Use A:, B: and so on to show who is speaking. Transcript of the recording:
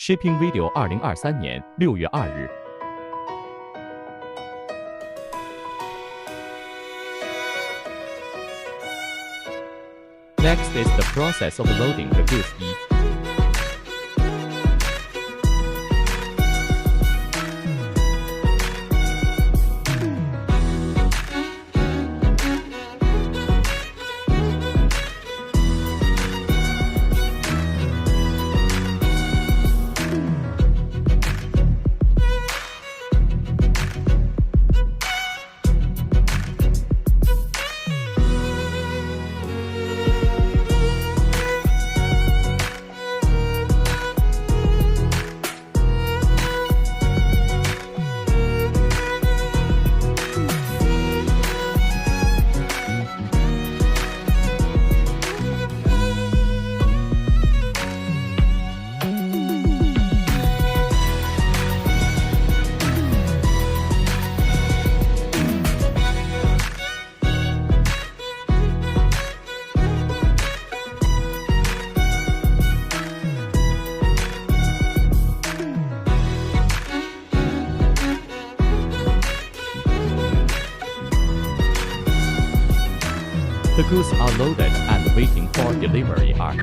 A: Shipping Video 2023年6月2日。Next is the process of loading the goods. The goods are loaded and waiting for delivery are